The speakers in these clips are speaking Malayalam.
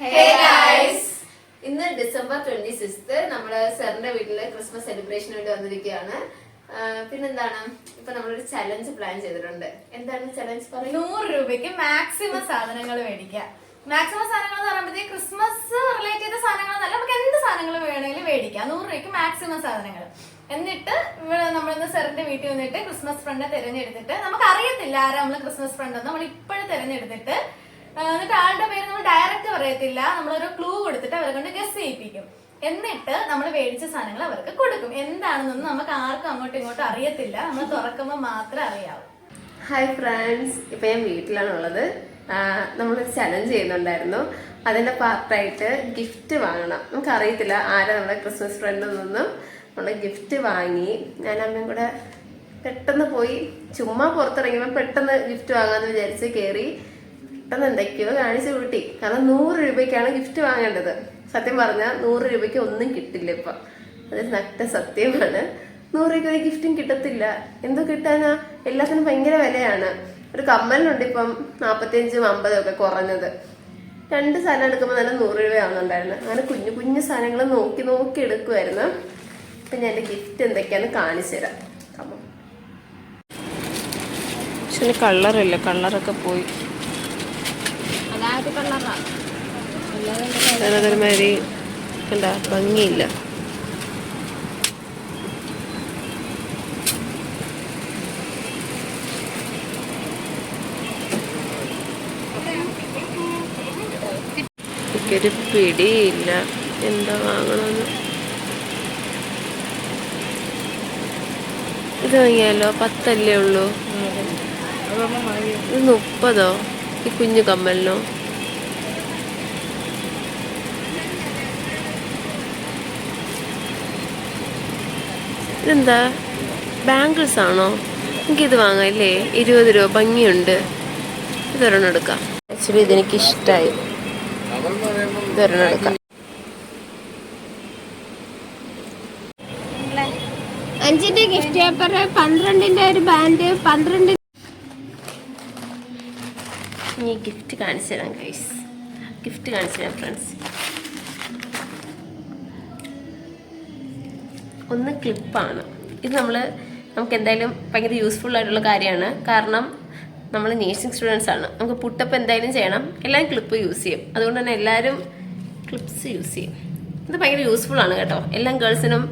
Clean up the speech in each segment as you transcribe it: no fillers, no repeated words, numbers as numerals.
Hey guys! ഇന്ന് ഡിസംബർ 26 നമ്മള് സാറിന്റെ വീട്ടില് ക്രിസ്മസ് സെലിബ്രേഷന് വേണ്ടി വന്നിരിക്കുകയാണ്. പിന്നെന്താണ്, ഇപ്പൊ നമ്മളൊരു ചലഞ്ച് പ്ലാൻ ചെയ്തിട്ടുണ്ട്. എന്താണ് ചലഞ്ച്? 100 രൂപയ്ക്ക് മാക്സിമം സാധനങ്ങൾ മേടിക്കാം. മാക്സിമം സാധനങ്ങൾ എന്ന് പറയുമ്പോഴത്തേക്ക് ക്രിസ്മസ് റിലേറ്റ് ചെയ്ത സാധനങ്ങളെന്നല്ല, നമുക്ക് എന്ത് സാധനങ്ങൾ വേണമെങ്കിലും മേടിക്കാം. 100 രൂപയ്ക്ക് മാക്സിമം സാധനങ്ങൾ. എന്നിട്ട് നമ്മളിന്ന് സാറിന്റെ വീട്ടിൽ വന്നിട്ട് ക്രിസ്മസ് ഫ്രണ്ടിനെ തിരഞ്ഞെടുത്തിട്ട്, നമുക്ക് അറിയത്തില്ല ആരാ നമ്മള് ക്രിസ്മസ് ഫ്രണ്ട് നമ്മൾ ഇപ്പോഴും തിരഞ്ഞെടുത്തിട്ട്, എന്നിട്ട് ആളുടെ പേര് നമ്മൾ ഡയറക്റ്റ് പറയത്തില്ല, നമ്മളൊരു ക്ലൂ കൊടുത്തിട്ട് അവരെ കൊണ്ട് ഗസ് ചെയ്യിപ്പിക്കും. എന്നിട്ട് നമ്മൾ മേടിച്ച സാധനങ്ങൾ അവർക്ക് കൊടുക്കും. എന്താണെന്നൊന്നും നമുക്ക് ആർക്കും അങ്ങോട്ടും ഇങ്ങോട്ടും അറിയത്തില്ല, നമ്മൾ തുറക്കുമ്പോൾ മാത്രമേ അറിയാവൂ. ഹായ് ഫ്രണ്ട്സ്, ഇപ്പൊ ഞാൻ വീട്ടിലാണുള്ളത്. നമ്മളൊരു ചലഞ്ച് ചെയ്യുന്നുണ്ടായിരുന്നു. അതിന്റെ പാർട്ടായിട്ട് ഗിഫ്റ്റ് വാങ്ങണം. നമുക്ക് അറിയത്തില്ല ആരാ നമ്മുടെ ക്രിസ്മസ് ഫ്രണ്ടിൽ നിന്നും നമ്മള് ഗിഫ്റ്റ് വാങ്ങി. ഞാൻ അമ്മയും കൂടെ പെട്ടെന്ന് പോയി ചുമ്മാ പുറത്തിറങ്ങിയപ്പോൾ പെട്ടെന്ന് ഗിഫ്റ്റ് വാങ്ങാന്ന് വിചാരിച്ച് കയറി പെട്ടെന്ന് എന്തൊക്കെയോ കാണിച്ചു കൂട്ടി. കാരണം 100 രൂപയ്ക്കാണ് ഗിഫ്റ്റ് വാങ്ങേണ്ടത്. സത്യം പറഞ്ഞാൽ 100 രൂപയ്ക്ക് ഒന്നും കിട്ടില്ല ഇപ്പൊ. അത് നഗ്ന സത്യമാണ്. 100 രൂപയ്ക്ക് ഒരു ഗിഫ്റ്റും കിട്ടത്തില്ല. എന്തോ കിട്ടാനാ, എല്ലാത്തിനും ഭയങ്കര വിലയാണ്. ഒരു കമ്മലിനുണ്ട് ഇപ്പം 45-50 ഒക്കെ കുറഞ്ഞത്. 2 സാധനം എടുക്കുമ്പോൾ തന്നെ 100 രൂപയാവുന്നുണ്ടായിരുന്നു. അങ്ങനെ കുഞ്ഞു കുഞ്ഞു സാധനങ്ങൾ നോക്കി നോക്കി എടുക്കുമായിരുന്നു. അപ്പൊ ഞാൻ എൻ്റെ ഗിഫ്റ്റ് എന്തൊക്കെയാന്ന് കാണിച്ചു തരാം. പക്ഷെ കളറില്ല, കളറൊക്കെ പോയി. അതൊരുമാതിരി എന്താ ഭംഗിയില്ല. എനിക്കൊരു പിടിയില്ല എന്താ വാങ്ങണമെന്ന്. ഇത് വാങ്ങിയാലോ? 10 അല്ലേ ഉള്ളൂ. ഇത് 30 ഈ കുഞ്ഞു കമ്മലിനോ? ഇതെന്താ, ബാംഗിൾസ് ആണോ? എനിക്കിത് വാങ്ങാം അല്ലേ? 20 രൂപ, ഭംഗിയുണ്ട്. ഇതൊരെണ്ണം എടുക്കാം. ആക്ച്വലി ഇതെനിക്ക് ഇഷ്ടമായി. ഇതൊരെണ്ണം എടുക്കാം. 5ന്റെ ഗിഫ്റ്റ് പേപ്പർ, 12ന്റെ ഒരു ബാൻഡ്, 12 ഇനി ഗിഫ്റ്റ് കാണിച്ചു തരാം ഗൈസ്. ഗിഫ്റ്റ് കാണിച്ചു തരാം ഫ്രണ്ട്സ്. ഒന്ന് ക്ലിപ്പാണ്. ഇത് നമുക്ക് എന്തായാലും ഭയങ്കര യൂസ്ഫുൾ ആയിട്ടുള്ള കാര്യമാണ്. കാരണം നമ്മൾ നേഴ്സിംഗ് സ്റ്റുഡൻസ് ആണ്. നമുക്ക് പുട്ടപ്പ് എന്തായാലും ചെയ്യണം. എല്ലാവരും ക്ലിപ്പ് യൂസ് ചെയ്യും. അതുകൊണ്ട് തന്നെ എല്ലാവരും ക്ലിപ്സ് യൂസ് ചെയ്യും. ഇത് ഭയങ്കര യൂസ്ഫുൾ ആണ് കേട്ടോ. എല്ലാ ഗേൾസിനും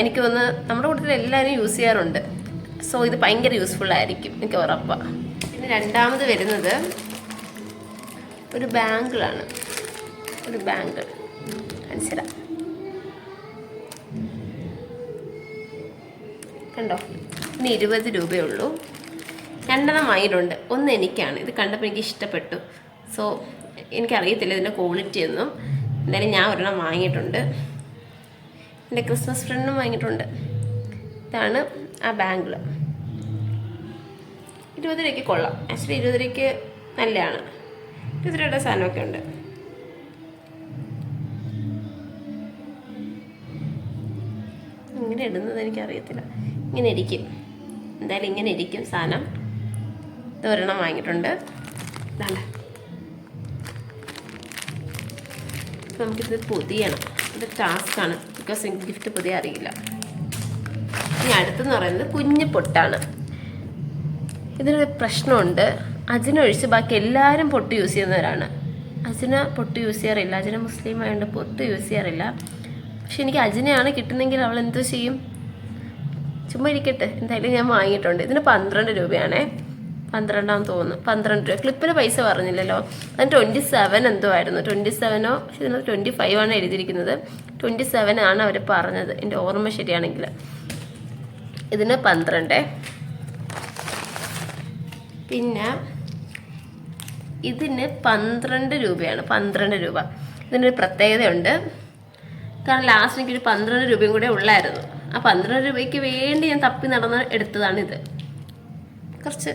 എനിക്ക് തോന്നുന്നു നമ്മുടെ കൂട്ടത്തിൽ എല്ലാവരും യൂസ് ചെയ്യാറുണ്ട്. സോ ഇത് ഭയങ്കര യൂസ്ഫുൾ ആയിരിക്കും, എനിക്ക് ഉറപ്പാണ്. പിന്നെ രണ്ടാമത് വരുന്നത് ഒരു ബാങ്കിളാണ്. ഒരു ബാങ്കിൾ കാണിച്ചു തരാം. കണ്ടോ, ഇനി 20 രൂപയുള്ളൂ. 2 വാങ്ങിയിട്ടുണ്ട്. ഒന്ന് എനിക്കാണ്. ഇത് കണ്ടപ്പോൾ എനിക്ക് ഇഷ്ടപ്പെട്ടു. സോ എനിക്കറിയത്തില്ല ഇതിൻ്റെ ക്വാളിറ്റി ഒന്നും. എന്തായാലും ഞാൻ ഒരെണ്ണം വാങ്ങിയിട്ടുണ്ട്. എൻ്റെ ക്രിസ്മസ് ഫ്രണ്ടും വാങ്ങിയിട്ടുണ്ട്. ഇതാണ് ആ ബാങ്കിൾ. 20 രൂപയ്ക്ക് കൊള്ളാം. ആക്ച്വലി 20 രൂപയ്ക്ക് നല്ലതാണ്. 20 രൂപയുടെ സാധനമൊക്കെ ഉണ്ട്. ഇങ്ങനെ ഇടുന്നത് എനിക്കറിയത്തില്ല. ഇങ്ങനെ ഇരിക്കും. എന്തായാലും ഇങ്ങനെ ഇരിക്കും സാധനം. ഇത് ഒരെണ്ണം വാങ്ങിയിട്ടുണ്ട്. ഇതാണ്. നമുക്കിത് പൊതിയണം. ഇത് ടാസ്ക്കാണ്. ബിക്കോസ് എനിക്ക് ഗിഫ്റ്റ് പൊതിയ അറിയില്ല. ഇനി അടുത്തെന്ന് പറയുന്നത് കുഞ്ഞു പൊട്ടാണ്. ഇതിനൊരു പ്രശ്നമുണ്ട്. അജിനൊഴിച്ച് ബാക്കി എല്ലാവരും പൊട്ട് യൂസ് ചെയ്യുന്നവരാണ്. അജിന പൊട്ട് യൂസ് ചെയ്യാറില്ല. അജിന മുസ്ലിം ആയതുകൊണ്ട് പൊട്ട് യൂസ് ചെയ്യാറില്ല. പക്ഷെ എനിക്ക് അജിനയാണ് കിട്ടുന്നെങ്കിൽ അവൾ എന്തോ ചെയ്യും. ചുമ്മാ ഇരിക്കട്ടെ. എന്തായാലും ഞാൻ വാങ്ങിയിട്ടുണ്ട്. ഇതിന് 12 രൂപയാണേ. 12 തോന്നുന്നു. 12 രൂപ. ക്ലിപ്പിന് പൈസ പറഞ്ഞില്ലല്ലോ. അതിന് 27 എന്തോ ആയിരുന്നു. 27 പക്ഷെ ഇതിന് 25 ആണ് എഴുതിയിരിക്കുന്നത്. 27 ആണ് അവർ പറഞ്ഞത്, എൻ്റെ ഓർമ്മ ശരിയാണെങ്കിൽ. ഇതിന് 12. പിന്നെ ഇതിന് 12 രൂപയാണ്. 12 രൂപ. ഇതിനൊരു പ്രത്യേകതയുണ്ട്. കാരണം ലാസ്റ്റ് എനിക്കൊരു 12 രൂപയും കൂടെ ഉള്ളായിരുന്നു. ആ 12 രൂപയ്ക്ക് വേണ്ടി ഞാൻ തപ്പി നടന്ന് എടുത്തതാണിത്. കുറച്ച്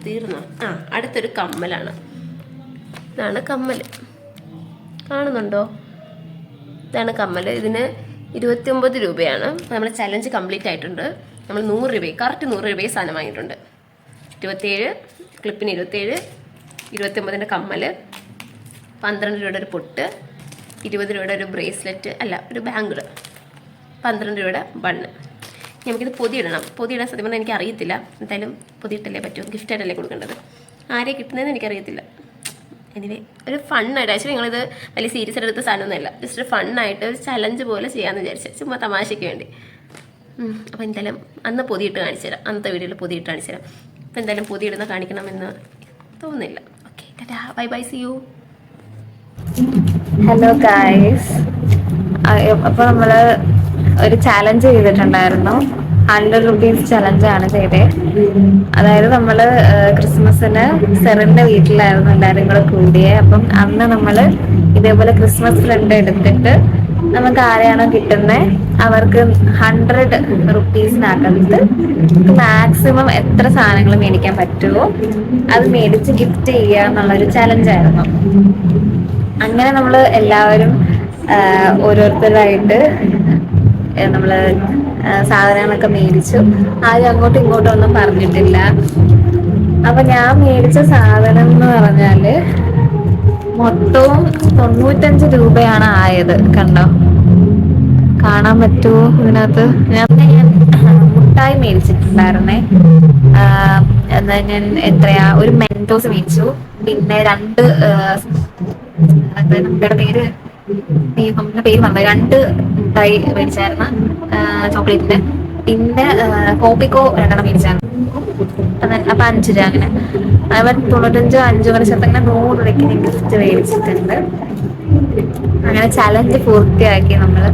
തീർന്നോ? അടുത്തൊരു കമ്മലാണ്. ഇതാണ് കമ്മൽ. കാണുന്നുണ്ടോ? ഇതാണ് കമ്മൽ. ഇതിന് 29 രൂപയാണ്. നമ്മുടെ ചലഞ്ച് കംപ്ലീറ്റ് ആയിട്ടുണ്ട്. നമ്മൾ 100 രൂപ, കറക്റ്റ് 100 രൂപയെ സാധനം വാങ്ങിയിട്ടുണ്ട്. 27 ക്ലിപ്പിന് 27, 29 കമ്മൽ, 12 രൂപയുടെ ഒരു പൊട്ട്, 20 രൂപയുടെ ഒരു ബ്രേസ്ലെറ്റ് അല്ല ഒരു ബാങ്കിൾ, 12 രൂപയുടെ ബണ്ണ്. നമുക്കിത് പൊതിയിടണം. പൊതിയിടാൻ സത്യം പറഞ്ഞാൽ എനിക്ക് അറിയത്തില്ല. എന്തായാലും പൊതിയിട്ടല്ലേ പറ്റും, ഗിഫ്റ്റായിട്ടല്ലേ കൊടുക്കേണ്ടത്. ആരെയും കിട്ടുന്നതെന്ന് എനിക്കറിയത്തില്ല. എനിവേ ഒരു ഫണ്ണായിട്ട്, ആക്ച്വലി ഞങ്ങളിത് വലിയ സീരിയസ് ആയിട്ട് എടുത്ത സാധനമൊന്നുമല്ല, ജസ്റ്റ് ഒരു ഫണ്ണായിട്ട് ഒരു ചലഞ്ച് പോലെ ചെയ്യാമെന്ന് വിചാരിച്ചത്, ചുമ്മാ തമാശയ്ക്ക് വേണ്ടി. അപ്പോൾ എന്തായാലും അന്ന് പൊതിയിട്ട് കാണിച്ചു തരാം, അന്നത്തെ വീഡിയോയിൽ പൊതിയിട്ട് കാണിച്ചു തരാം. അപ്പോൾ എന്തായാലും പൊതിയിടുന്ന കാണിക്കണമെന്ന് തോന്നുന്നില്ല. Okay, tata, bye bye, see you. Hello guys, അപ്പോൾ നമ്മൾ ഒരു ചാലഞ്ച് ചെയ്തിട്ടുണ്ടായിരുന്നു. 100 റുപ്പീസ് ചലഞ്ചാണ് ചെയ്തത്. അതായത് നമ്മൾ ക്രിസ്മസിന് സെറിൻ്റെ വീട്ടിലായിരുന്നു എല്ലാവരും കൂടെ കൂടിയത്. അപ്പം അന്ന് നമ്മൾ ഇതേപോലെ ക്രിസ്മസ് ഫ്രണ്ട് എടുത്തിട്ട് നമുക്ക് ആരെയാണോ കിട്ടുന്നത് അവർക്ക് 100 റുപ്പീസിനകത്ത് മാക്സിമം എത്ര സാധനങ്ങൾ മേടിക്കാൻ പറ്റുമോ അത് മേടിച്ച് ഗിഫ്റ്റ് ചെയ്യുക എന്നുള്ളൊരു ചലഞ്ചായിരുന്നു. അങ്ങനെ നമ്മൾ എല്ലാവരും ഓരോരുത്തരായിട്ട് നമ്മൾ സാധനങ്ങളൊക്കെ മേടിച്ചു. ആരും അങ്ങോട്ടും ഇങ്ങോട്ടും ഒന്നും പറഞ്ഞിട്ടില്ല. അപ്പൊ ഞാൻ മേടിച്ച സാധനം എന്ന് പറഞ്ഞാല് മൊത്തവും 95 രൂപയാണ് ആയത്. കണ്ടോ, കാണാൻ പറ്റുമോ ഇതിനകത്ത്? ഞാൻ മുട്ടായി മേടിച്ചിട്ടുണ്ടായിരുന്നേ. ഞാൻ എത്രയാ, ഒരു മെൻറ്റോസ് മേടിച്ചു, പിന്നെ 2 നമ്മുടെ പേര് പറഞ്ഞു 2 മുട്ടായി മേടിച്ചായിരുന്നു ചോക്ലേറ്റിന്റെ, പിന്നെ കോപ്പിക്കോ 2 മേടിച്ചായിരുന്നു. അപ്പൊ 5 രൂപ. അങ്ങനെ അവർ 95, 5 വർഷത്തെ അങ്ങനെ 100 രൂപയ്ക്ക് ഗിഫ്റ്റ് മേടിച്ചിട്ടുണ്ട്. അങ്ങനെ ചലഞ്ച് പൂർത്തിയാക്കി നമ്മള്.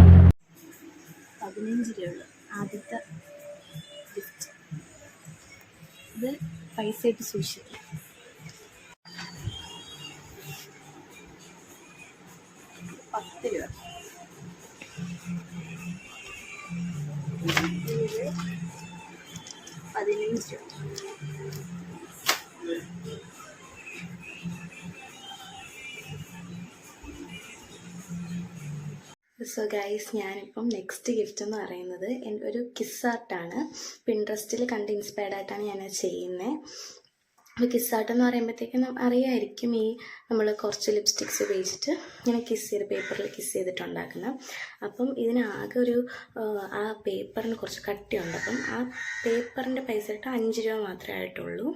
15 രൂപ ആദ്യത്തെ ഗിഫ്റ്റ്. ഇത് പൈസ ഇട്ട് സൂക്ഷിക്കും. 10 രൂപ. 15 രൂപ. സോ ഗൈസ്, ഞാനിപ്പം നെക്സ്റ്റ് ഗിഫ്റ്റ് എന്ന് പറയുന്നത് എൻ്റെ ഒരു കിസ് ആർട്ടാണ്. പിൻട്രസ്റ്റിൽ കണ്ട് ഇൻസ്പയർഡ് ആയിട്ടാണ് ഞാനത് ചെയ്യുന്നത്. അപ്പോൾ കിസ് ആർട്ട് എന്ന് പറയുമ്പോഴത്തേക്കും അറിയായിരിക്കും, ഈ നമ്മൾ കുറച്ച് ലിപ്സ്റ്റിക്സ് ഉപയോഗിച്ചിട്ട് ഇങ്ങനെ കിസ് ചെയ്ത് പേപ്പറിൽ കിസ് ചെയ്തിട്ടുണ്ടാക്കുന്നത്. അപ്പം ഇതിനാകെ ഒരു ആ പേപ്പറിന് കുറച്ച് കട്ടിയുണ്ട്. അപ്പം ആ പേപ്പറിൻ്റെ പൈസ ഇട്ട് 5 രൂപ മാത്രമേ ആയിട്ടുള്ളൂ.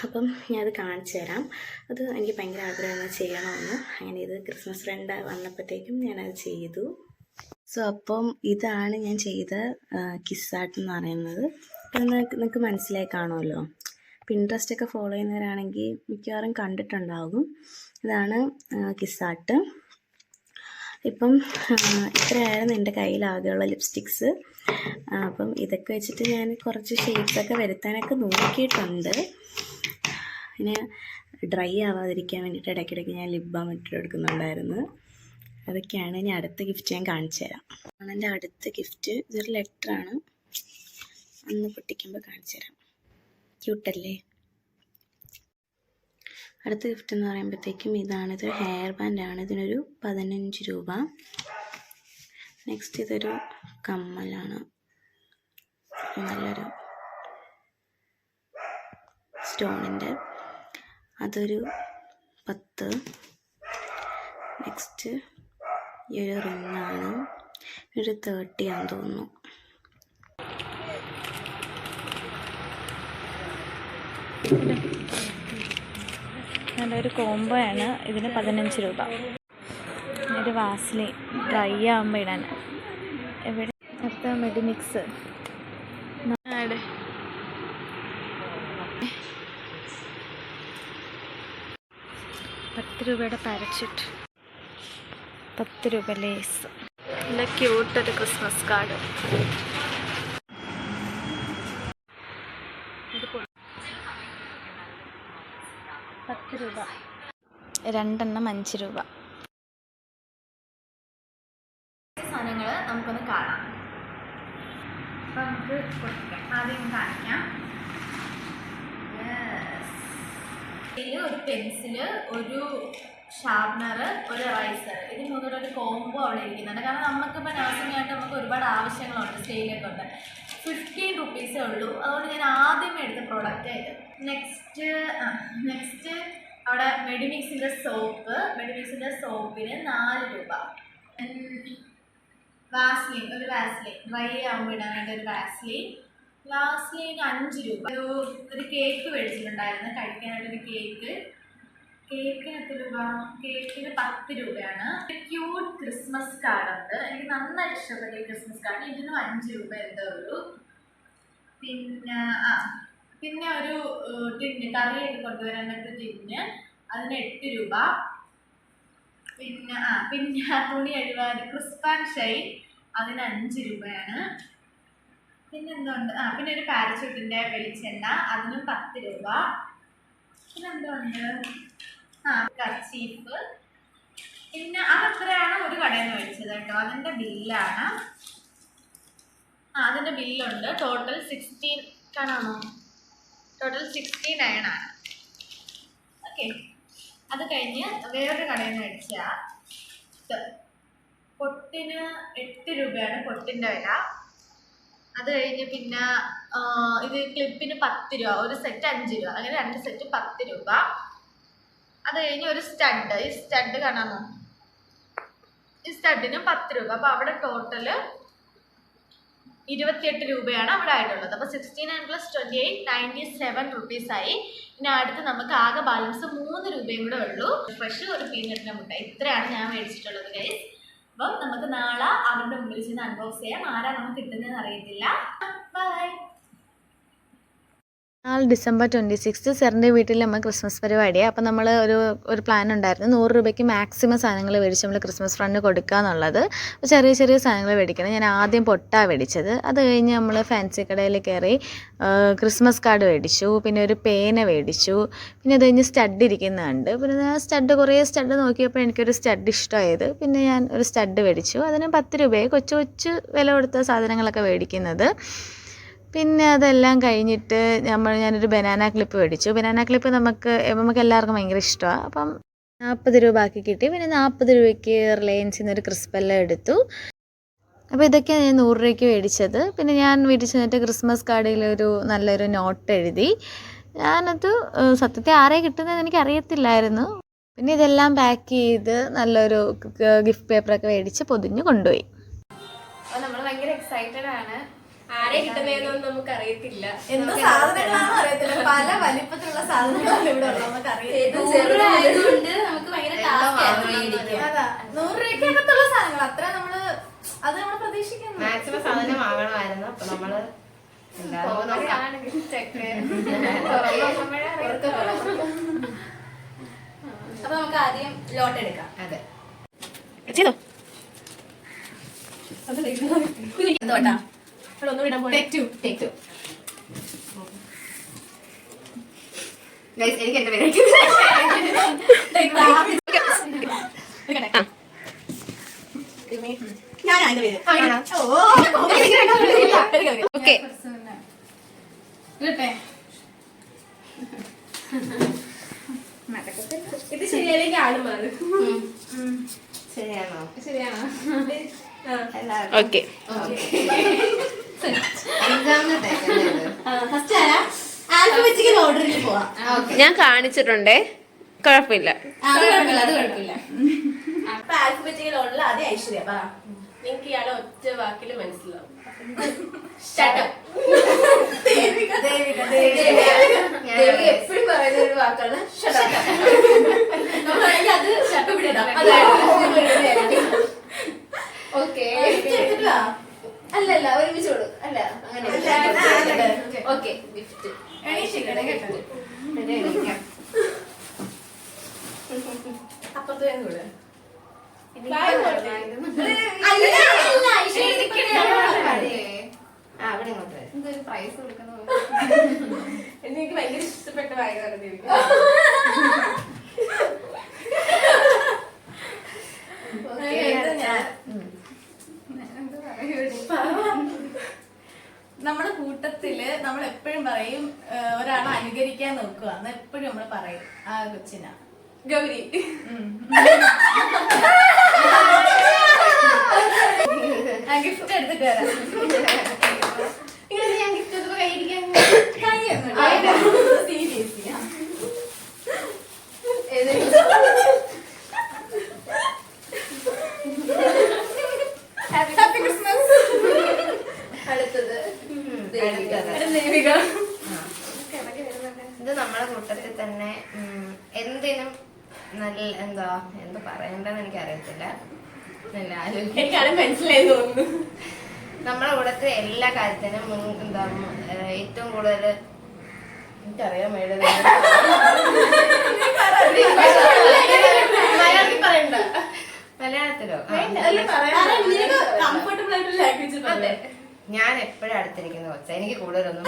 അപ്പം ഞാനത് കാണിച്ചു തരാം. അത് എനിക്ക് ഭയങ്കര ആഗ്രഹമാണ് ചെയ്യണമെന്ന്. അങ്ങനെ ഇത് ക്രിസ്മസ് ഫ്രണ്ട് വന്നപ്പോഴത്തേക്കും ഞാനത് ചെയ്തു. സോ അപ്പം ഇതാണ് ഞാൻ ചെയ്ത കിസ് ആർട്ട് എന്ന് പറയുന്നത്. അപ്പം നിങ്ങൾക്ക് മനസ്സിലായി കാണുമല്ലോ. പിൻട്രസ്റ്റ് ഒക്കെ ഫോളോ ചെയ്യുന്നവരാണെങ്കിൽ മിക്കവാറും കണ്ടിട്ടുണ്ടാകും. ഇതാണ് കിസ് ആർട്ട്. ഇപ്പം ഇത്രയായിരുന്നു എൻ്റെ കയ്യിലാകെയുള്ള ലിപ്സ്റ്റിക്സ്. അപ്പം ഇതൊക്കെ വെച്ചിട്ട് ഞാൻ കുറച്ച് ഷെയ്ഡ്സൊക്കെ വരുത്താനൊക്കെ നോക്കിയിട്ടുണ്ട്. പിന്നെ ഡ്രൈ ആവാതിരിക്കാൻ വേണ്ടിയിട്ട് ഇടയ്ക്കിടയ്ക്ക് ഞാൻ ലിപ് ബാം ഇട്ടെടുക്കുന്നുണ്ടായിരുന്നു. അതൊക്കെയാണ്. ഇനി അടുത്ത ഗിഫ്റ്റ് ഞാൻ കാണിച്ചു തരാം. എൻ്റെ അടുത്ത ഗിഫ്റ്റ് ഇതൊരു ലെറ്ററാണ്. അന്ന് പൊട്ടിക്കുമ്പോൾ കാണിച്ചു തരാം. ക്യൂട്ടല്ലേ? അടുത്ത ഗിഫ്റ്റ് എന്ന് പറയുമ്പോഴത്തേക്കും ഇതാണിത്. ഹെയർ ബാൻഡാണ്. ഇതിനൊരു 15 രൂപ. നെക്സ്റ്റ് ഇതൊരു കമ്മലാണ്, നല്ലൊരു സ്റ്റോണിൻ്റെ, അതൊരു 10. നെക്സ്റ്റ് ഈ ഒരു റിങ്ങാണ്, ഒരു 30 ആണെന്ന് തോന്നുന്നു. നല്ലൊരു കോംബോ ആണ്. ഇതിന് 15 രൂപ. ഒരു വാസ്ലി ഡ്രൈ ആകുമ്പോൾ ഇടാൻ. എവിടെ അടുത്ത മെഡി മിക്സ് 10 രൂപയുടെ പാരച്യൂട്ട്, 10 രൂപ ലേസ്. നല്ല ക്യൂട്ടൊരു ക്രിസ്മസ് കാർഡ്. 10 രൂപ. 2 എണ്ണം 5 രൂപ. സാധനങ്ങൾ നമുക്കൊന്ന് കാണാം. അപ്പം നമുക്ക് കൊടുക്കാം. ആദ്യം കാണിക്കാം. ഒരു പെൻസില്, ഒരു ഷാർപ്നർ, ഒരു റൈസർ, ഇത് മൂന്നൂടെ ഒരു കോംബോ അവിടെ ഇരിക്കുന്നുണ്ട്. കാരണം നമുക്കിപ്പോൾ നഴ്സിംഗ് ആയിട്ട് നമുക്ക് ഒരുപാട് ആവശ്യങ്ങളുണ്ട്, സ്റ്റൈലൊക്കെ ഉണ്ട്. 15 റുപ്പീസേ ഉള്ളൂ. അതുകൊണ്ട് ഞാൻ ആദ്യമേ എടുത്ത പ്രോഡക്റ്റ് ആയിട്ട്. നെക്സ്റ്റ് അവിടെ മെഡിമിക്സിൻ്റെ സോപ്പിന് 4 രൂപ. വാസ്ലിൻ ഡ്രൈ ആകുമ്പോൾ ഇടാനായിട്ട് ഒരു വാസ്ലിൻ 5 രൂപ. ഒരു കേക്ക് മേടിച്ചിട്ടുണ്ടായിരുന്നു കഴിക്കാനായിട്ടൊരു കേക്കിന് എത്ര രൂപ? കേക്കിന് 10 രൂപയാണ്. ക്യൂട്ട് ക്രിസ്മസ് കാർഡ് ഉണ്ട്, എനിക്ക് നന്നായിട്ട് ഇഷ്ടപ്പെട്ട ഈ ക്രിസ്മസ് കാർഡ്. ഇതിന് 5 രൂപ എന്തേ ഉള്ളൂ. പിന്നെ ഒരു ടിന്ന് കറിയൊക്കെ കൊണ്ടുവരാനായിട്ട് ടിന്ന്, അതിന് 8 രൂപ. പിന്നെ തുണി കഴുകാൻ ക്രിസ്പ് ആൻഡ് ഷൈൻ, അതിന് 5 രൂപയാണ്. പിന്നെ എന്തുണ്ട്? പിന്നെ ഒരു പാരച്യൂട്ടിൻ്റെ വെളിച്ചെണ്ണ, അതിനും 10 രൂപ. പിന്നെ എന്തുണ്ട്? കർച്ചീഫ്. പിന്നെ അതത്രയാണ് ഒരു കടയിൽ നിന്ന് മേടിച്ചത് കേട്ടോ. അതിൻ്റെ ബില്ലാണ്. അതിൻ്റെ ബില്ലുണ്ട്. ടോട്ടൽ 16 കാണാമോ? ടോട്ടൽ 69 ആണ്. ഓക്കെ. അത് കഴിഞ്ഞ് വേറൊരു കടയിൽ നിന്ന് മേടിച്ച പൊട്ടിന് 8 രൂപയാണ് പൊട്ടിൻ്റെ വില. അത് കഴിഞ്ഞ് പിന്നെ ഇത് ക്ലിപ്പിന് 10 രൂപ, ഒരു സെറ്റ് 5 രൂപ, അങ്ങനെ 2 സെറ്റ് 10 രൂപ. അത് കഴിഞ്ഞ് ഒരു സ്റ്റഡ്, ഈ സ്റ്റഡ് കാണാമോ? ഈ സ്റ്റഡിന് 10 രൂപ. അപ്പോൾ അവിടെ ടോട്ടല് 28 രൂപയാണ് അവിടെ ആയിട്ടുള്ളത്. അപ്പോൾ 69 + 28 97 റുപ്പീസായി. ഇനി അടുത്ത് നമുക്ക് ആകെ ബാലൻസ് 3 രൂപയും കൂടെ ഉള്ളൂ. ഫ്രഷ് ഒരു പീനട്ടിൻ്റെ മുട്ട. ഇത്രയാണ് ഞാൻ മേടിച്ചിട്ടുള്ളത് ഗൈസ്. അപ്പം നമുക്ക് നാളെ അവരുടെ മുമ്പിൽ ചെന്ന് അൺബോക്സ് ചെയ്യാം. ആരാ നമുക്ക് കിട്ടുന്നതെന്ന് അറിയത്തില്ല. ബൈ. ഡിസംബർ 26 സാറിൻ്റെ വീട്ടിൽ നമ്മൾ ക്രിസ്മസ് പരിപാടിയാണ്. അപ്പോൾ നമ്മൾ ഒരു പ്ലാൻ ഉണ്ടായിരുന്നു, 100 രൂപയ്ക്ക് മാക്സിമം സാധനങ്ങൾ മേടിച്ച് നമ്മൾ ക്രിസ്മസ് ഫ്രണ്ട് കൊടുക്കുക എന്നുള്ളത്. ചെറിയ സാധനങ്ങൾ മേടിക്കണം. ഞാൻ ആദ്യം പൊട്ടാണ് മേടിച്ചത്. അത് കഴിഞ്ഞ് നമ്മൾ ഫാൻസി കടയിൽ കയറി ക്രിസ്മസ് കാർഡ് മേടിച്ചു. പിന്നെ ഒരു പേന മേടിച്ചു. പിന്നെ അത് കഴിഞ്ഞ് സ്റ്റഡ് ഇരിക്കുന്നുണ്ട്. പിന്നെ കുറേ സ്റ്റഡ് നോക്കിയപ്പോൾ എനിക്കൊരു സ്റ്റഡ് ഇഷ്ടമായത്. പിന്നെ ഞാൻ ഒരു സ്റ്റഡ് മേടിച്ചു. അതിന് 10 രൂപയെ കൊച്ചു വില കൊടുത്ത സാധനങ്ങളൊക്കെ മേടിക്കുന്നത്. പിന്നെ അതെല്ലാം കഴിഞ്ഞിട്ട് ഞാനൊരു ബനാന ക്ലിപ്പ് മേടിച്ചു. ബനാന ക്ലിപ്പ് നമുക്ക് എല്ലാവർക്കും ഭയങ്കര ഇഷ്ടമാണ്. അപ്പം 40 രൂപ ആക്കി കിട്ടി. പിന്നെ 40 രൂപയ്ക്ക് റിലയൻസിൽ നിന്ന് ഒരു ക്രിസ്പെല്ലാം എടുത്തു. അപ്പോൾ ഇതൊക്കെയാണ് ഞാൻ 100 രൂപയ്ക്ക് മേടിച്ചത്. പിന്നെ ഞാൻ വീട്ടിൽ ചെന്നിട്ട് ക്രിസ്മസ് കാർഡിൽ നല്ലൊരു നോട്ട് എഴുതി. ഞാനത് സത്യത്തിൽ ആരെ കിട്ടുന്നതെന്ന് എനിക്ക് അറിയത്തില്ലായിരുന്നു. പിന്നെ ഇതെല്ലാം പാക്ക് ചെയ്ത് നല്ലൊരു ഗിഫ്റ്റ് പേപ്പറൊക്കെ മേടിച്ച് പൊതിഞ്ഞ് കൊണ്ടുപോയി. അപ്പോൾ നമ്മൾ ഭയങ്കര എക്സൈറ്റഡ് ആണ്. ആരെ കിട്ടുന്നതെന്നൊന്നും നമുക്ക് അറിയത്തില്ല. എന്ത് സാധനങ്ങളാണെന്ന് അറിയത്തില്ല. പല വലിപ്പത്തിലുള്ള സാധനങ്ങളാണ് ഇവിടെ ഉള്ളത്. നമുക്ക് അറിയാം. നമുക്ക് ഭയങ്കര 100 രൂപയ്ക്കകത്തുള്ള സാധനങ്ങൾ അത്ര അത് നമ്മൾ പ്രതീക്ഷിക്കുന്നു. മാക്സിമം സാധനം വാങ്ങണമായിരുന്നു. അപ്പൊ നമ്മള് അപ്പൊ നമുക്ക് ആദ്യം ലോട്ട് എടുക്കാം. അതെ ചെയ്തോ. എനിക്ക് എന്റെ പേര് ഓക്കെ. ഇത് ശരിയാണെങ്കിൽ ആള് മാറും. ശരിയാണോ? ഓക്കെ. ഞാൻ കാണിച്ചിട്ടുണ്ടേ, കുഴപ്പമില്ല. ആൽഫബറ്റിക്കൽ ഓർഡറിൽ ആദ്യം ഐശ്വര്യ. നിങ്ങൾക്ക് ഇയാളെ ഒറ്റ വാക്കിൽ മനസ്സിലാവും. എപ്പോഴും പറയുന്ന ഒരു വാക്കാണ് അത് ഷട്ടപ്പിടാം. ഓക്കെ. അല്ലല്ല ഒരുമിച്ചോളൂ. അല്ല അങ്ങനെ. ഓക്കെ. ഗിഫ്റ്റ് അപ്പുറത്ത് കൂടെ അവിടെ ഇങ്ങോട്ട് എന്തൊരു പ്രൈസ് കൊടുക്കുന്ന എനിക്ക് ഭയങ്കര ഇഷ്ടപ്പെട്ട വായ പറഞ്ഞിരിക്കും. നമ്മുടെ കൂട്ടത്തില് നമ്മൾ എപ്പോഴും പറയും ഒരാളെ അനുകരിക്കാൻ നോക്കുക എന്ന് എപ്പോഴും നമ്മൾ പറയും. ആ കൊച്ചിനാ ഗൗരി. ഗിഫ്റ്റ് എടുത്തിട്ട് വരാം. ഇങ്ങനെ ഹാപ്പി ക്രിസ്മസ്. അടുത്തത് ദേവിക. ഇത് നമ്മുടെ കൂട്ടത്തിൽ തന്നെ എന്തിനും നല്ല എന്താ പറയണ്ടെന്ന് എനിക്ക് അറിയത്തില്ല. എനിക്കാണ് മനസ്സിലായി തോന്നുന്നു. നമ്മുടെ കൂട്ടത്തിൽ എല്ലാ കാര്യത്തിനും ഏറ്റവും കൂടുതൽ എനിക്കറിയാൻ വേണ്ടത് മലയാളത്തിൽ പറയണ്ട, മലയാളത്തിലോ കംഫർട്ടബിൾ ആയിട്ടുള്ള ലാംഗ്വേജ്. അതെ, ഞാൻ എപ്പോഴും അടുത്തിരിക്കുന്ന കൊച്ച. എനിക്ക് കൂടുതലൊന്നും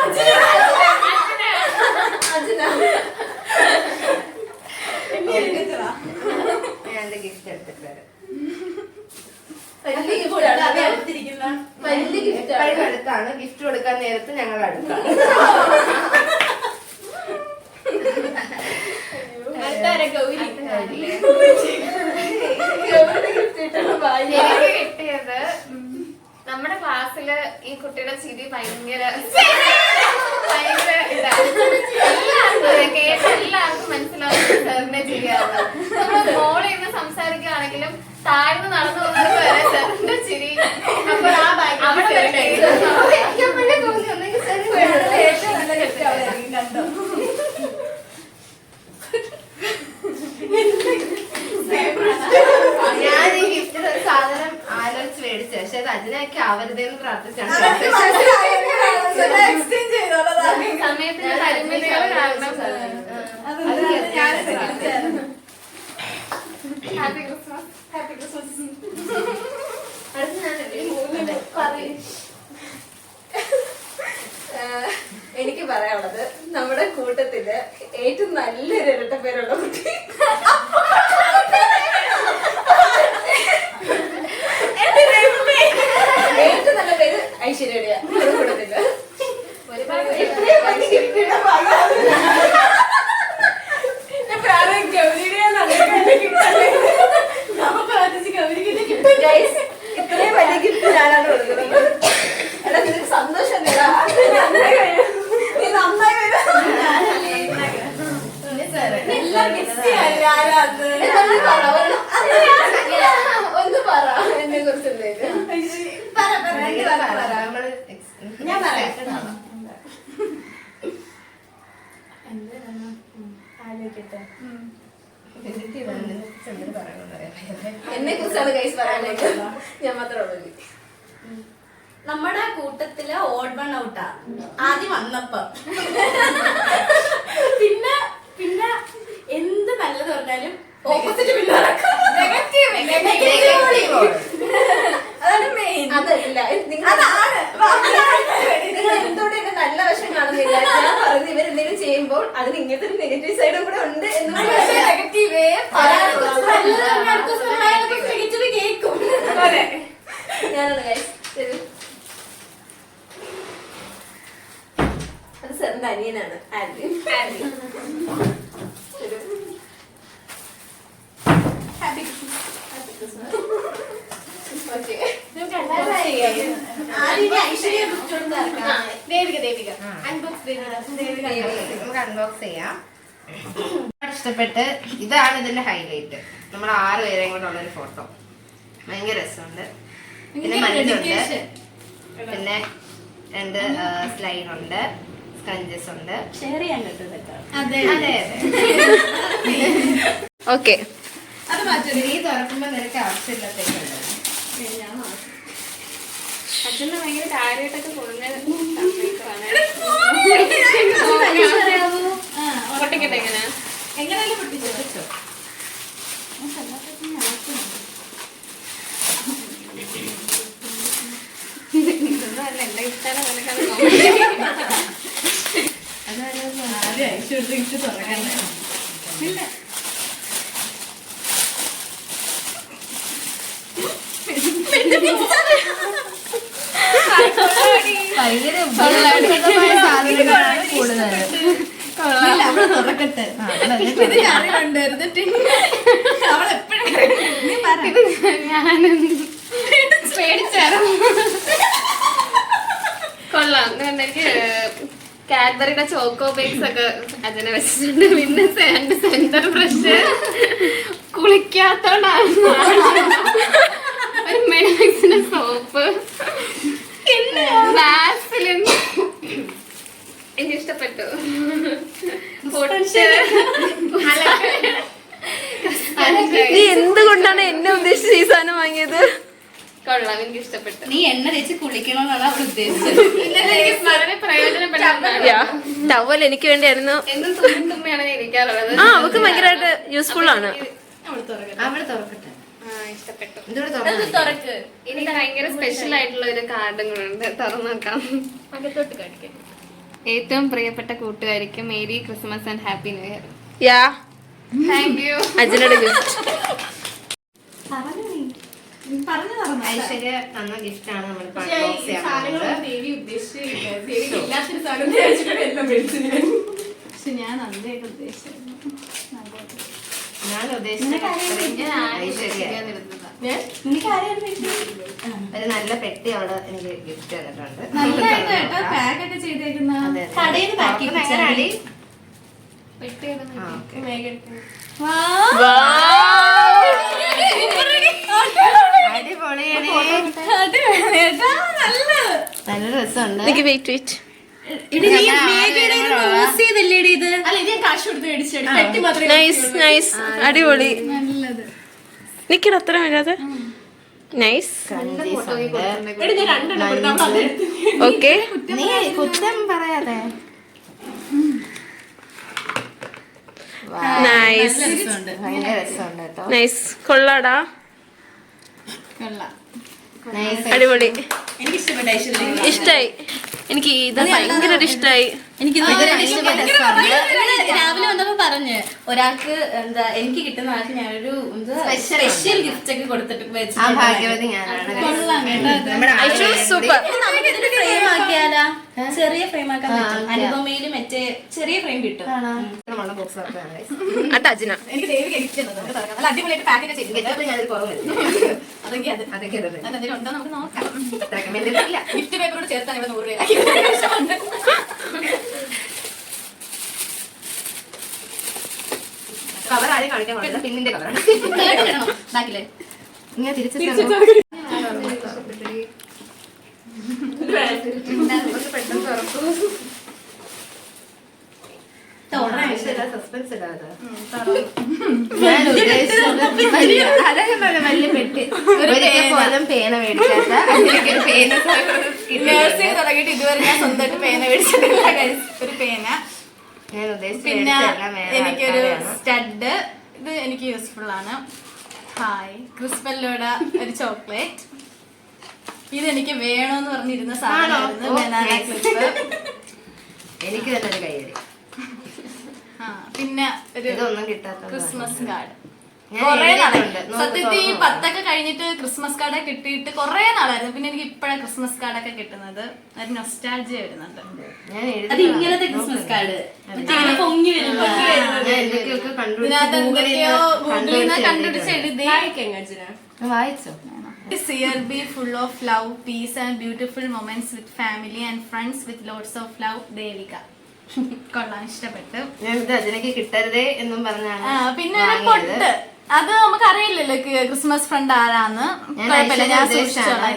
ഞാൻ എന്റെ ഗിഫ്റ്റ് എടുത്തിട്ട് വരാം. വലിയ ഗിഫ്റ്റ് അടുത്താണ്. ഗിഫ്റ്റ് കൊടുക്കാൻ നേരത്ത് ഞങ്ങൾ അടുത്താണ്. എനിക്ക് കിട്ടിയത് നമ്മുടെ ക്ലാസ്സില് ഈ കുട്ടിയുടെ ചിരി ഭയങ്കര എല്ലാവർക്കും മനസ്സിലാവുന്ന സാറിന്റെ ചിരിയാണ്. നമ്മള് മോളിൽ നിന്ന് സംസാരിക്കുകയാണെങ്കിലും താഴ്ന്ന് നടന്നു പോകുന്നത് വരെ സാറിന്റെ ചിരി. അപ്പോൾ ആ അവിടെ തോന്നി ഒന്നെങ്കിൽ ഞാൻ ഈ ഗിഫ്റ്റിൽ ഒരു സാധനം ആലോചിച്ച് മേടിച്ചു. പക്ഷെ അത് അതിനൊക്കെ ആവരുതെന്ന് പ്രാർത്ഥിച്ചാണ്. സമയത്തിന് പരിമിതികൾ കാരണം ഹാപ്പി ക്രിസ്മസ്. Happy Christmas. അടുത്ത് ഞാൻ എനിക്ക് പറയാനുള്ളത്, നമ്മുടെ കൂട്ടത്തില് ഏറ്റവും നല്ലൊരു ഇരട്ട പേരുള്ള കുട്ടി ഏറ്റവും നല്ല പേര് ഐശ്വര്യ. കൂട്ടത്തില് ഇത്രയും വലിയ ഗിഫ്റ്റ് ഞാനാണ് കൊടുക്കുന്നത്. എടാ നിനക്ക് സന്തോഷം നീ നന്നായി ഒന്ന് പറ എന്നെ കുറിച്ച് ഞാൻ പറയാം. എന്നെ കുറിച്ചാണ് ഗൈസ് പറയാനായിട്ട്. ഞാൻ മാത്രമേ ഉള്ളൂ. നമ്മുടെ കൂട്ടത്തില് ഓഡ് വൺ ഔട്ടാ ആദ്യം വന്നപ്പോ. പിന്നെ പിന്നെ എന്ത് നല്ലത് പറഞ്ഞാലും ഓപ്പോസിറ്റ് പിന്നെ അതാണ് മെയിൻ. അതല്ല, നിങ്ങൾ എന്തുകൊണ്ട് എന്റെ നല്ല വശം കാണുന്നില്ല? ഞാൻ പറഞ്ഞു ഇവരെന്തെങ്കിലും ചെയ്യുമ്പോൾ അതിന് ഇങ്ങനത്തെ ഒരു നെഗറ്റീവ് സൈഡും കൂടെ ഉണ്ട് എന്ന് നെഗറ്റീവേ കേൾക്കും. ഞാനാണ് ഗൈസ്. അത് സാറിന്റെ അനിയനാണ് ആൻഡി. ഹാപ്പി ദേവിക നമുക്ക് അൺബോക്സ് ചെയ്യാം. ഇഷ്ടപ്പെട്ട് ഇതാണ് ഇതിന്റെ ഹൈലൈറ്റ്. നമ്മൾ 6 പേരെയും കൊണ്ടുള്ള ഒരു ഫോട്ടോ. ഭയങ്കര രസമുണ്ട്. പിന്നെ മഞ്ഞുണ്ട്, പിന്നെ 2 സ്ലൈഡ് ഉണ്ട്, സ്കഞ്ചസ് ഉണ്ട്. ഷെയർ ചെയ്യാൻ കിട്ടും. അതെ അതെ ഓക്കെ. അത് മാറ്റം ഈ തുറക്കുമ്പോ നിനക്ക് ആവശ്യമില്ലാത്തേക്കുണ്ട്. അച്ഛനെ ഭയങ്കര കാര്യമായിട്ടൊക്കെ പൊട്ടിക്കട്ടെ എങ്ങനെ എങ്ങനെയല്ലേ പൊട്ടിച്ചോ? എന്റെ ഇഷ്ടമാണ് ആദ്യം ഐശ്വര്യത്തെ തുറക്കണ്ടേ? ഇല്ല. ഭയങ്കര ഉപയോഗപ്രദമായ സാധനങ്ങളാണ് കൂടുതൽ. അവള് തുറക്കട്ടെ. ഇത് കറി കൊണ്ടുവരുന്നിട്ട് അവളെപ്പോഴും പേടിച്ചായിരുന്നു. കൊള്ളാം. എനിക്ക് കാഡ്ബറിയുടെ ചോക്കോ ബേക്സ് ഒക്കെ അതിനെ വെച്ചിട്ടുണ്ട്. പിന്നെ സെന്റർ ബ്രഷ് കുളിക്കാത്തോണ്ടാണ്. ഒരു മെഡിമിക്സിന്റെ സോപ്പ്, വാസലിൻ എനിക്ക് ഇഷ്ടപ്പെട്ടു. നീ എന്തുകൊണ്ടാണ് എന്നെ ഉദ്ദേശിച്ച് ഈ സാധനം വാങ്ങിയത്? കൊള്ളാം, എനിക്ക് ഇഷ്ടപ്പെട്ടു. നീ എണ്ണ തേച്ച് കുളിക്കണമെന്നാണ് അവിടെ ഉദ്ദേശിച്ചത്. വളരെ പ്രയോജനപ്പെടുന്നതാണ്. ടവൽ എനിക്ക് വേണ്ടിയായിരുന്നു. എന്നും തുമ്മിയാണ് ഇരിക്കാറുള്ളത്. ആ, അവക്ക് ഭയങ്കരമായിട്ട് യൂസ്ഫുൾ ആണ്. അവിടെ തുറക്കട്ടെ. ഇഷ്ടപ്പെട്ടു. തുറക്ക്. ഇനി ഭയങ്കര സ്പെഷ്യൽ ആയിട്ടുള്ള ഒരു കാർഡും കൂടെ ഉണ്ട്, തുറന്നു നോക്കാം. അകത്തോട്ട് കാണിക്കാം. ഏറ്റവും പ്രിയപ്പെട്ട കൂട്ടുകാരിക്ക് merry Christmas and happy new year. Yeah, thank you. അജിനോട് ഗിഫ്റ്റ്. ഐശ്വര്യ തന്ന ഗിഫ്റ്റ് ആണ് നമ്മൾ പക്ഷെ ഞാൻ അന്തേക്ക് ഉദ്ദേശിച്ചു. ഞാൻ ഉദ്ദേശിച്ചത് ഐശ്വര്യ ഒരു നല്ല പെട്ടി അവള് എനിക്ക് ഗിഫ്റ്റ് തന്നിട്ടുണ്ട്. നല്ലതായിട്ട് കേട്ടോ, പാക്ക് ഒക്കെ ചെയ്തേക്കുന്ന കടയിൽ പാക്ക് അടി അടിപൊളിയാണ്. നല്ല രസമുണ്ട്. എനിക്ക് വെയിറ്റ് വെയിറ്റ്. നൈസ് നൈസ്, അടിപൊളി. നിക്കട അത്ര വരാതെ. നൈസ്. ഓക്കെ, നീ കുറ്റം പറയാതെ. നൈസ് ഭയങ്കര രസമുണ്ട് കേട്ടോ. നൈസ്, കൊള്ളാടാ, അടിപൊളി. ഇഷ്ടായി എനിക്ക് ഇത് ഭയങ്കര ഇഷ്ടായി. രാവിലെ വന്നപ്പോ പറഞ്ഞ് ഒരാൾക്ക് എന്താ എനിക്ക് കിട്ടുന്ന ആൾക്ക് ഞാനൊരു സ്പെഷ്യൽ ഗിഫ്റ്റ് ഒക്കെ കൊടുത്തിട്ട് ആ ഭാഗ്യവതി ഞാനാണ്. സൂപ്പർ. ഫ്രെയിം ആക്കിയാലാ? ചെറിയ ഫ്രെയിം ആക്കാൻ പറ്റും. അനുപമയില് മറ്റേ ചെറിയ ഫ്രെയിം കിട്ടും. അജിന എനിക്ക് ദേവിക ഗിഫ്റ്റ് നല്ല അടിപൊളിയായിട്ട് പാക്ക് ഒക്കെ ചെയ്തിട്ടുണ്ട്. അതൊക്കെ അതെന്തെങ്കിലും ഉണ്ടോ നമുക്ക് നോക്കാം. ഗിഫ്റ്റ് പേപ്പറോട് ചേർത്താണ് ഇവിടെ 100 രൂപ. കവർ ആരും കാണിക്കാൻ പാടില്ല, പിന്നിന്റെ കവറാണ്. ബാക്കില് ഇങ്ങനെ തിരിച്ചു പെട്ടെന്ന് തുറക്കൂ. സസ്പെൻസ് ഇടാതെ ഞാൻ ഉദ്ദേശിച്ചത് വലിയ പെട്ടി. ഒരിക്കൽ പോലും പേന മേടിക്കാത്ത അതിലേക്കൊരു പേന നഴ്സിംഗ് തുടങ്ങിയിട്ട് ഇതുവരെ ഞാൻ സ്വന്തമായിട്ട് പേന മേടിച്ചിട്ടില്ല. ഒരു പേന. ഞാൻ ഉദ്ദേശിച്ച പിന്നെ എനിക്കൊരു സ്റ്റഡ്, ഇത് എനിക്ക് യൂസ്ഫുൾ ആണ്. ഹായ് ക്രിസ്പെല്ലോടെ ഒരു ചോക്ലേറ്റ്. ഇത് എനിക്ക് വേണോന്ന് പറഞ്ഞിരുന്ന സാധനമായിരുന്നു, ബനാന ക്ലിപ്പ്. എനിക്ക് തന്നെ ഒരു കയ്യടി. പിന്നെ ഒരു ഇതൊന്നും കിട്ടാത്ത ക്രിസ്മസ് കാർഡ്. ഞാൻ കൊറേ എഴുതിയിട്ടുണ്ട്. നാളായി സത്യത്തിൽ ഈ 10 കഴിഞ്ഞിട്ട് ക്രിസ്മസ് കാർഡ് കിട്ടിയിട്ട് കൊറേ നാളായിരുന്നു. പിന്നെ എനിക്ക് ഇപ്പഴാണ് ക്രിസ്മസ് കാർഡൊക്കെ കിട്ടുന്നത്. ഒരു നൊസ്റ്റാൾജിയ വരുന്നുണ്ട്. ഞാൻ അത് ഇങ്ങനത്തെ ക്രിസ്മസ് കാർഡ് പൊങ്ങി എന്തൊക്കെയൊക്കെ കണ്ടുപിടിച്ച് എഴുതി. വായിച്ചോ? This year be full of love, peace and beautiful moments with family and friends with lots of love. Devika. കൊള്ളാം, ഇഷ്ടപ്പെട്ടു. ഞാൻ ഇത് അതിനൊക്കെ കിട്ടരുതേ എന്നും പറഞ്ഞാണ്. പിന്നെ ഒരു പൊട്ട്, അത് നമുക്ക് അറിയില്ലല്ലോ ക്രിസ്മസ് ഫ്രണ്ട് ആരാന്ന്. കുഴപ്പമില്ല, ഞാൻ സൂക്ഷിച്ചോളാം.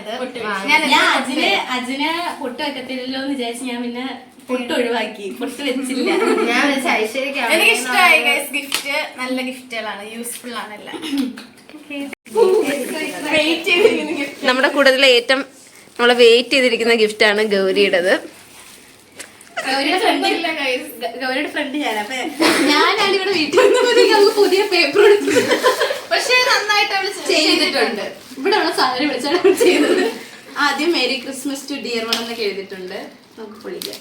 അജിനെ പൊട്ട് വെക്കത്തില്ലല്ലോ എന്ന് വിചാരിച്ച് ഞാൻ പിന്നെ പൊട്ട് ഒഴിവാക്കി, പൊട്ട് വെച്ചില്ല. ഞാൻ ഐശ്വര്യക്ക് എനിക്ക് ഇഷ്ടമായി ഗൈസ്. ഗിഫ്റ്റ് നല്ല ഗിഫ്റ്റുകളാണ്, യൂസ്ഫുൾ ആണ് എല്ലാം. നമ്മുടെ കൂടുതൽ ഏറ്റവും നമ്മളെ വെയിറ്റ് ചെയ്തിരിക്കുന്ന ഗിഫ്റ്റ് ആണ് ഗൗരിയുടേത്. ഗൗരിയുടെ ഫ്രണ്ട് ഞാനാണ് ഇവിടെ വീട്ടിൽ വന്നപ്പോഴത്തേക്ക് പുതിയ പേപ്പർ എടുത്തു. പക്ഷെ നന്നായിട്ട് അവള് ചെയ്തിട്ടുണ്ട്. ഇവിടെ ഉള്ള സാധനം വിളിച്ചാണ് ചെയ്തത്. ആദ്യം merry Christmas to dear one എന്നൊക്കെ എഴുതിയിട്ടുണ്ട്. നമുക്ക് പൊളിക്കാം.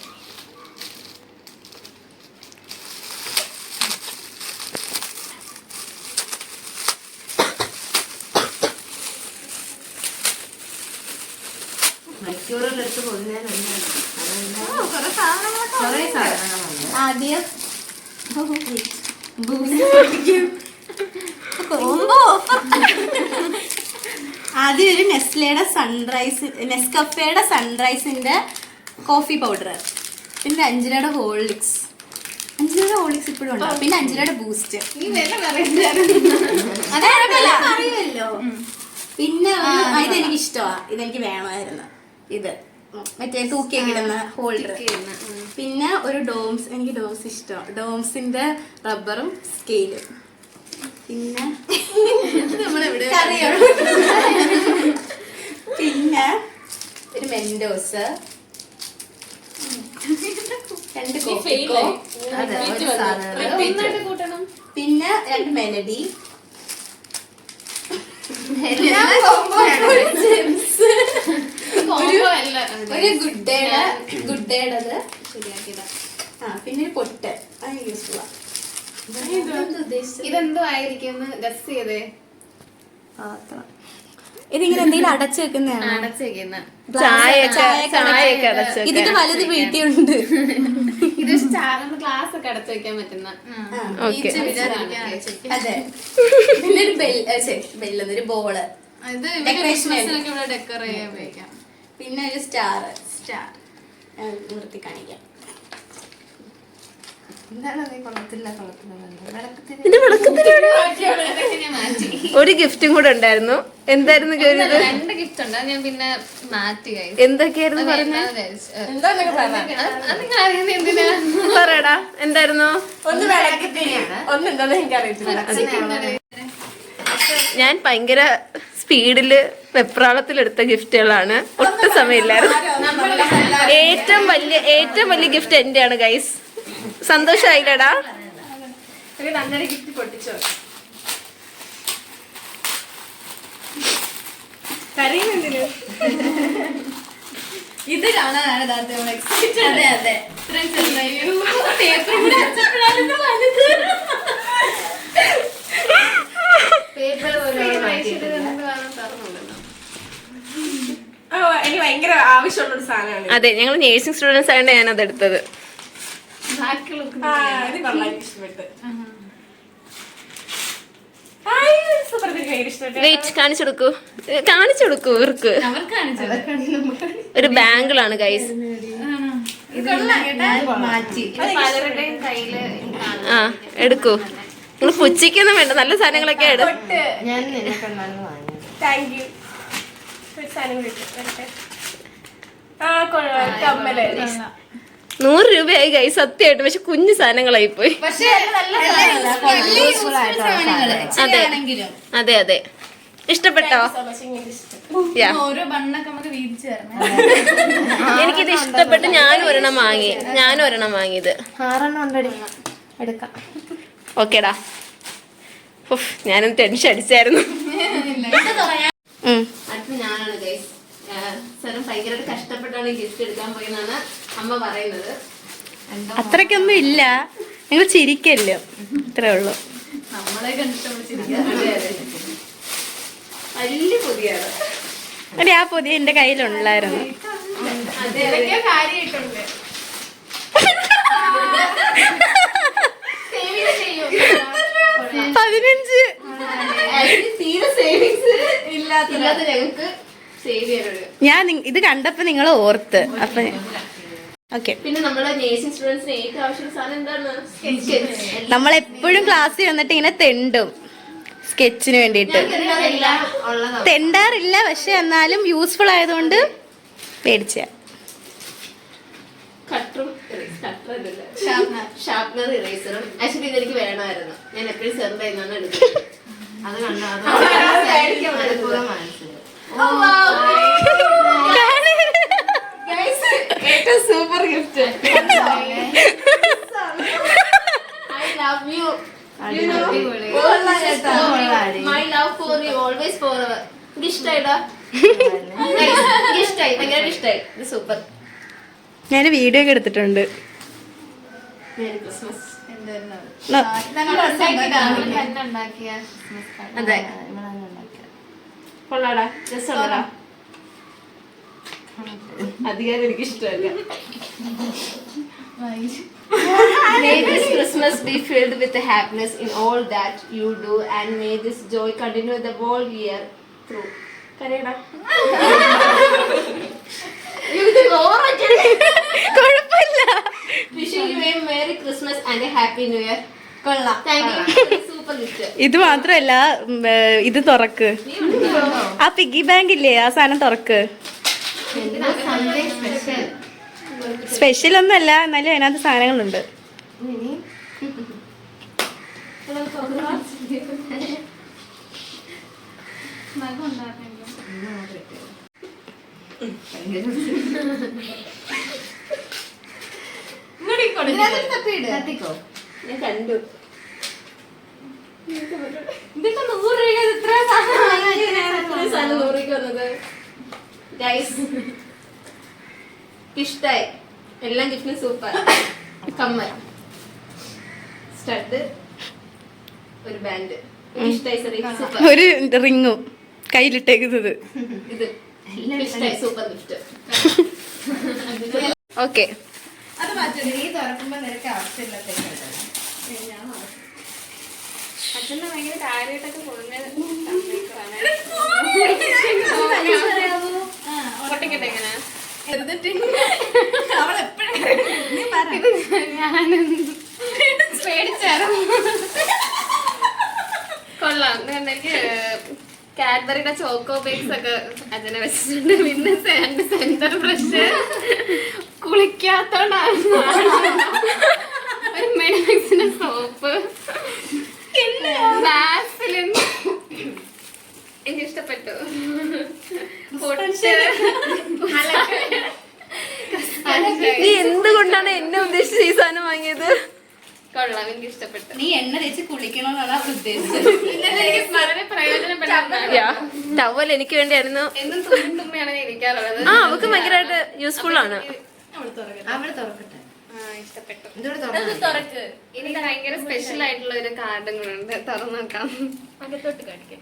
മണിക്കൂറിലെടുത്ത് പൊതിഞ്ഞാലുണ്ട്. ആദ്യം ആദ്യം ഒരു നെസ്ലയുടെ സൺറൈസ്, നെസ്കഫേയുടെ സൺറൈസിന്റെ കോഫി പൗഡർ. പിന്നെ അഞ്ജനയുടെ ഹോളിക്സ് ഇപ്പോഴും ഉണ്ടാവും. പിന്നെ അഞ്ജനയുടെ ബൂസ്റ്റ് അറിയുമല്ലോ. പിന്നെ ഇതെനിക്ക് ഇഷ്ടമാ, ഇതെനിക്ക് വേണമായിരുന്നു. ഇത് മറ്റേ തൂക്കിയൊക്കെ ഇടുന്ന ഹോൾഡർ. പിന്നെ ഒരു ഡോംസ്, എനിക്ക് ഡോംസ് ഇഷ്ടമാണ്. ഡോംസിന്റെ റബ്ബറും സ്കെയിലും. പിന്നെ പിന്നെ ഒരു മെൻഡോസ്, 2 കോപ്പിക്കോ, പിന്നെ 2 മെലഡി, ഒരു ഗുഡ്ഡേടത് ശരിയാക്കിയതാ. പിന്നെ ഒരു പൊട്ട്, അത് യൂസ്ഫുള്ളാ. ഇതെന്തോ ആയിരിക്കും ഗസ് ചെയ്തേ. ഇതിങ്ങനെ എന്തെങ്കിലും അടച്ചു വെക്കുന്നതാണ്. അടച്ചു വെക്കുന്ന ചായയൊക്കെ അടച്ചു ഇതിന്റെ വലുത് വീട്ടിലുണ്ട്. ഇത് ഗ്ലാസ് ഒക്കെ അടച്ചു വെക്കാൻ പറ്റുന്ന. അതെ. പിന്നെ ഒരു ബെല്ലൊരു ബോള്, ഡെക്കർ ചെയ്യാൻ ഉപയോഗിക്കാം. പിന്നെ ഒരു സ്റ്റാർ നിർത്തി കാണിക്കാം. ഒരു ഗിഫ്റ്റും കൂടെ ഉണ്ടായിരുന്നു. എന്തായിരുന്നു ഗൗരി? 2 ഗിഫ്റ്റ് ഉണ്ട്, ഞാൻ പിന്നെ മാറ്റി. എന്തൊക്കെയായിരുന്നു പറഞ്ഞത്? പറയടാ, എന്തായിരുന്നു? ഞാൻ ഭയങ്കര സ്പീഡില് വെപ്രാളത്തിലെടുത്ത ഗിഫ്റ്റുകളാണ്. ഒട്ടും സമയമില്ലായിരുന്നു. ഏറ്റവും വലിയ ഗിഫ്റ്റ് എന്റെയാണ് ഗൈസ്. സന്തോഷായില്ലടാ? ഗിഫ്റ്റ് പൊട്ടിച്ചോ. ഇത് കാണാനാണ് അതെ അതെ എനിക്ക് ഭയങ്കര ആവശ്യമുള്ളൊരു സാധനമാണ്. അതെ, ഞങ്ങൾ നേഴ്സിംഗ് സ്റ്റുഡൻസ് ആയതുകൊണ്ട് ഞാൻ അതെടുത്തത്. വെയിറ്റ്, കാണിച്ചു കൊടുക്കൂ ഇവർക്ക്. ഒരു ബാങ്കിളാണ് ഗൈസ്. ആ, എടുക്കൂ. നിങ്ങൾ പുച്ഛിക്കൊന്നും വേണ്ട, നല്ല സാധനങ്ങളൊക്കെ എടുക്കും. 100 രൂപയായി ഗൈസ്, സത്യമായിട്ട്. പക്ഷെ കുഞ്ഞു സാധനങ്ങളായി പോയി. അതെ അതെ. ഇഷ്ടപ്പെട്ടോ? ഓരോ ബണ്ണൊക്കെ നമുക്ക് വീതിച്ചു തരണം. എനിക്കിത് ഇഷ്ടപ്പെട്ട് ഞാനും ഒരെണ്ണം വാങ്ങിയത്. 6 ഉണ്ടടി, എടുക്കാം. ഓക്കേടാ. ഞാനും ടെൻഷൻ അടിച്ചായിരുന്നു. അടുത്ത് ഞാനാണ് ഗൈസ്. സാറും ഭയങ്കരമായിട്ട് കഷ്ടപ്പെട്ടാണ് ഗിഫ്റ്റ് എടുക്കാൻ പോയെന്നാണ് അമ്മ പറയുന്നത്. അത്രക്കൊന്നും ഇല്ല, നിങ്ങൾ ചിരിക്കല്ലോ, ഇത്രേ ഉള്ളൂ. നമ്മളെ കണ്ടിട്ട് വലിയ പൊതിയാണ്. അതെ, ആ പൊതി എന്റെ കയ്യിലുണ്ടായിരുന്നു. 15. തീരെ സേവിങ്സ് ഇല്ലാത്ത ഞങ്ങൾക്ക് സേവ് ചെയ്യാനൊരു. ഞാൻ ഇത് കണ്ടപ്പോ നിങ്ങൾ ഓർത്ത്. അപ്പൊ ഓക്കെ. പിന്നെ നമ്മുടെ നേഴ്സിംഗ് സ്റ്റുഡൻസിന് ഏറ്റവും ആവശ്യമുള്ള സാധനം എന്താണ്? നമ്മളെപ്പോഴും ക്ലാസ്സിൽ വന്നിട്ട് ഇങ്ങനെ തെണ്ടും സ്കെച്ചിന് വേണ്ടിയിട്ട്. തെണ്ടാറില്ല, പക്ഷെ എന്നാലും യൂസ്ഫുൾ ആയതുകൊണ്ട് മേടിച്ച. ഷാർപ്നർ ഇറേസറും. ആക്ച്വലി ഇതെനിക്ക് വേണമായിരുന്നു. ഞാൻ എപ്പോഴും സെർവ് ചെയ്യുന്നതാണ് എടുക്കുന്നത്. അത് കണ്ടോ? ഏറ്റവും super gift. I love you. You know, my love for you always forever. ഇഷ്ടായിട്ടാ? ഇഷ്ടായി, ഭയങ്കര ഇഷ്ടായി. ഇത് സൂപ്പർ. ഞാൻ വീഡിയോ ഒക്കെ എടുത്തിട്ടുണ്ട്. Merry Christmas. അതെ, കൊള്ളാടാ, രസമുള്ളടാ. അധികാരം എനിക്ക് ഇഷ്ടമല്ല. May this Christmas be filled with happiness in all that you do, and may this joy continue the whole year through. കരയടാ. കുഴപ്പമില്ല. Wishing you a Merry Christmas and a Happy New Year. കൊള്ളാം. Thank you. Super gift. ഇത് മാത്രല്ല, ഇത് തുറക്ക്. ആ പിഗി ബാങ്ക് ഇല്ലേ, ആ സാധനം തുറക്ക്. സ്പെഷ്യൽ ഒന്നല്ല, എന്നാലും അതിനകത്ത് സാധനങ്ങളുണ്ട്. തട്ടിക്കോ. ഞാൻ കണ്ടു. ഇതൊക്കെ 100 രൂപ ഇത്ര സാധനം 100 രൂപയ്ക്ക് വന്നത്. ഗൈസ് ഇഷ്ടായി. എല്ലാം ഗിഫ്റ്റിന് സൂപ്പർ. കമ്മൽ, സ്റ്റഡ്, ഒരു ബാൻഡ്. ഇഷ്ടായി സറി. സൂപ്പർ. ഒരു റിങ്ങും കയ്യിലിട്ടേക്കുന്നത്. ഇത് ഇഷ്ടായി. Super gift. ഓക്കെ, അത് മാറ്റണ്ടേ, നീ തുറക്കുമ്പോ നിനക്ക് ആവശ്യമില്ലാത്ത അച്ഛനെ ഭയങ്കര കാര്യമായിട്ടൊക്കെ കൊടുക്കുന്നത് പൊട്ടിക്കട്ടെ എങ്ങനെ കൊള്ളാം. എനിക്ക് കാഡ്ബറിയുടെ ചോക്കോ ബേക്സ് ഒക്കെ അച്ഛനെ വെച്ചിട്ടുണ്ട്. പിന്നെ സെന്റർ ബ്രഷ്, കുളിക്കാത്തോണ്ടാണ് ഒരു മെഡിമിക്സിന്റെ സോപ്പ്, വാസലിൻ. എനിക്ക് ഇഷ്ടപ്പെട്ടു. നീ എന്തുകൊണ്ടാണ് എന്നെ ഉദ്ദേശിച്ച് ഈ സാധനം വാങ്ങിയത്? കൊള്ളാം, എനിക്ക് ഇഷ്ടപ്പെട്ടു. നീ എണ്ണ തേച്ച് കുളിക്കണമെന്നാണ് അവൾ ഉദ്ദേശിച്ചത്. എനിക്ക് വളരെ പ്രയോജനപ്പെടുന്നതാണ്. ടവൽ എനിക്ക് വേണ്ടിയായിരുന്നു. എന്നും തുമ്മി തുമ്മിയാണ് ഞാൻ ഇരിക്കാറുള്ളത്. ആ, അവക്ക് ഭയങ്കരമായിട്ട് യൂസ്ഫുൾ ആണ്. അവള് തുറക്കട്ടെ. ഇഷ്ടപ്പെട്ടു. തുറക്ക്. എനിക്ക് ഭയങ്കര സ്പെഷ്യൽ ആയിട്ടുള്ള ഒരു കാർഡും കൂടെ ഉണ്ട്. തുറന്നു നോക്കാം. അകത്തോട്ട് കാണിക്കാം.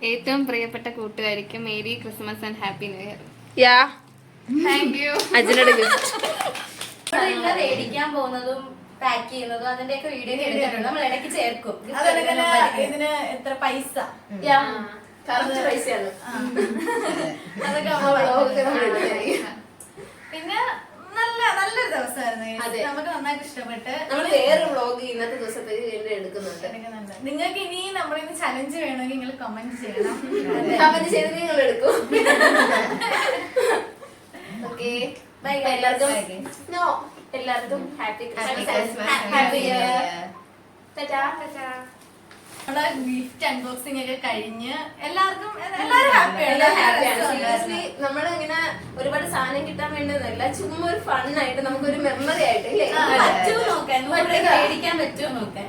ഏറ്റവും പ്രിയപ്പെട്ട കൂട്ടുകാരിക്ക് merry Christmas and happy new year. Yeah, thank you. അജിനോട് ഗിഫ്റ്റ്. ഇവിടെ മേടിക്കാൻ പോകുന്നതും പാക്ക് ചെയ്യുന്നതും അതിന്റെയൊക്കെ വീഡിയോ എടുത്തിട്ടുണ്ട്. നമ്മൾ ഇടയ്ക്ക് ചേർക്കും. ഇതിന് എത്ര പൈസ, കറക്റ്റ് പൈസയാണ്. അതൊക്കെ പിന്നെ നല്ലൊരു ദിവസമായിരുന്നു. നമുക്ക് നന്നായിട്ട് ഇഷ്ടപ്പെട്ട്. നമ്മൾ വേറെ വ്ളോഗ് ഇന്നത്തെ ദിവസത്തേക്ക് വേണ്ടി എടുക്കുന്നുണ്ട്. നിങ്ങൾക്ക് ഇനി നമ്മളിന്ന് ചലഞ്ച് വേണമെങ്കിൽ നിങ്ങൾ കമന്റ് ചെയ്യണം. കമന്റ് ചെയ്ത് നിങ്ങൾ എടുക്കും. Okay, bye. എല്ലാവർക്കും ഹാപ്പി ഹാപ്പി നമ്മുടെ ഗിഫ്റ്റ് അൺബോക്സിംഗ് ഒക്കെ കഴിഞ്ഞ് എല്ലാവരും ഹാപ്പിയാണ്. സീരിയസ്ലി നമ്മൾ ഇങ്ങനെ ഒരുപാട് സാധനം കിട്ടാൻ വേണ്ടതല്ല, ചുമ്മാ ഒരു ഫണ്ണായിട്ട് നമുക്കൊരു മെമ്മറി ആയിട്ട് ഇല്ലേ പറ്റുമോ നോക്കാൻ, മേടിക്കാൻ പറ്റുമോ നോക്കാൻ.